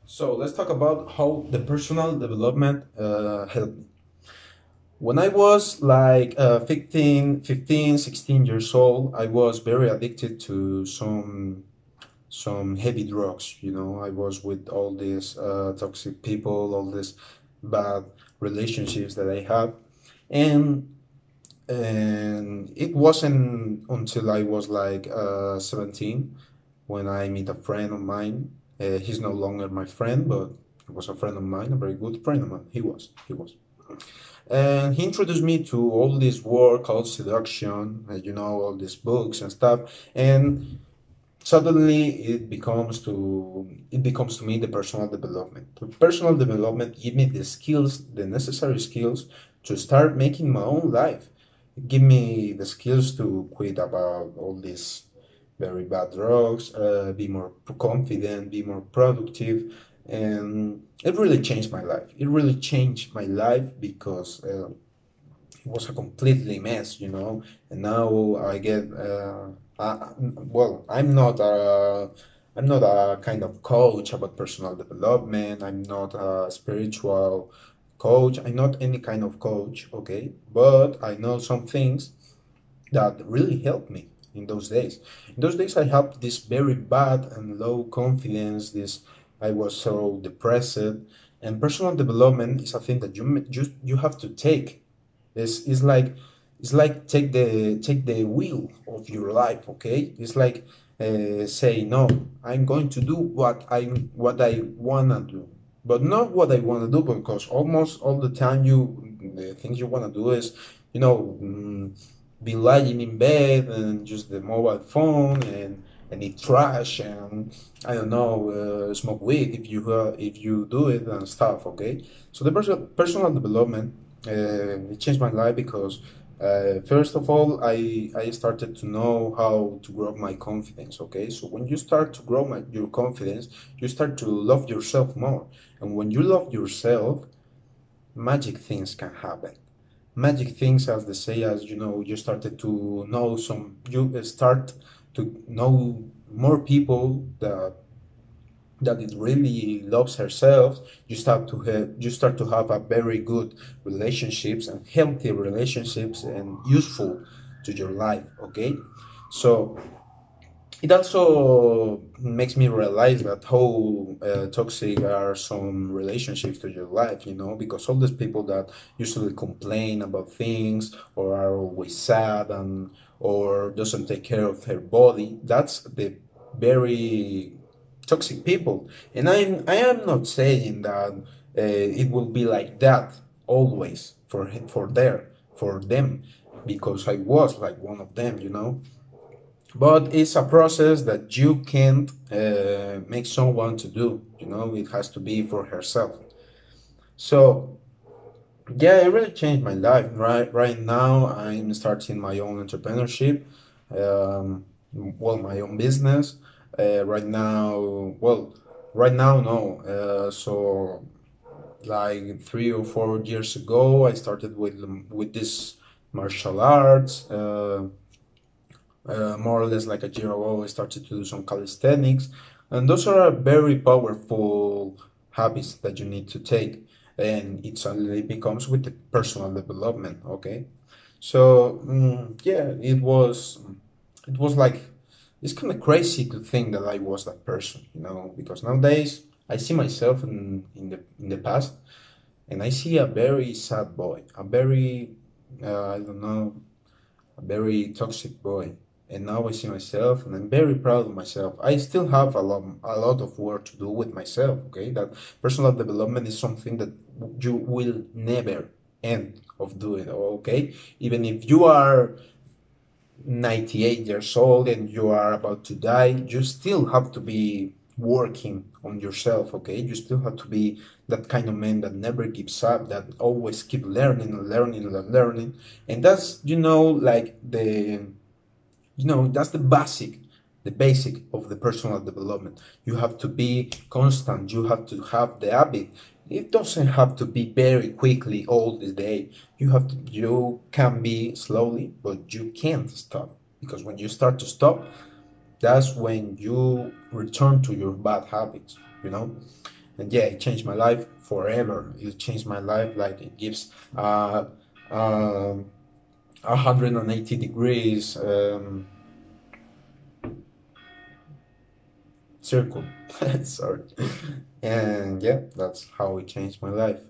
So let's talk about how the personal development helped me. When I was like 15, 16 years old, I was very addicted to some heavy drugs. I was with all these toxic people, all these bad relationships that I had, and and it wasn't until I was like 17 when I meet a friend of mine. He's no longer my friend, but he was a friend of mine, a very good friend of mine. He was. And he introduced me to all this work called seduction, all these books and stuff. And suddenly it becomes to me the personal development. The personal development give me the skills, the necessary skills to start making my own life. Give me the skills to quit about all these very bad drugs, be more confident, be more productive, and it really changed my life. It really changed my life because it was a completely mess. And now I get well, I'm not a kind of coach about personal development. I'm not a spiritual coach. I'm not any kind of coach, okay? But I know some things that really helped me in those days. In those days, I had this very bad and low confidence. This I was so depressed, and personal development is a thing that you have to take. It's like take the wheel of your life. Okay, it's like say no. I'm going to do what I wanna do, but not what I wanna do, because almost all the time the things you wanna do is you know. Be lying in bed and use the mobile phone and eat trash and I don't know, smoke weed if you do it and stuff. Okay, so the personal development it changed my life because first of all I started to know how to grow my confidence. Okay, so when you start to grow your confidence, you start to love yourself more, and when you love yourself, magic things can happen. Magic things, as they say, as you started to know you start to know more people that it really loves herself. You start to have a very good relationships and healthy relationships and useful to your life. Okay, so it also makes me realize that how toxic are some relationships to your life, because all these people that usually complain about things or are always sad and or doesn't take care of her body, that's the very toxic people. And I am not saying that it will be like that always for them, because I was like one of them. But it's a process that you can't make someone to do. It has to be for herself. So yeah, it really changed my life. Right now, I'm starting my own entrepreneurship. Well, my own business. Right now, well, right now, no. So like 3 or 4 years ago, I started with this martial arts. More or less like a year ago, I started to do some calisthenics, and those are very powerful habits that you need to take, and it suddenly becomes with the personal development. Okay, so yeah, it was like it's kind of crazy to think that I was that person, because nowadays I see myself in the past, and I see a very sad boy, a very I don't know, a very toxic boy. And now I see myself, and I'm very proud of myself. I still have a lot of work to do with myself. Okay, that personal development is something that you will never end of doing. Okay, even if you are 98 years old and you are about to die, you still have to be working on yourself. Okay, you still have to be that kind of man that never gives up, that always keep learning and learning and learning. And that's like that's the basic of the personal development. You have to be constant. You have to have the habit. It doesn't have to be very quickly all the day. You can be slowly, but you can't stop, because when you start to stop, that's when you return to your bad habits. And yeah, it changed my life forever. It changed my life, like it gives um 180 degrees circle. Sorry. And yeah, that's how it changed my life.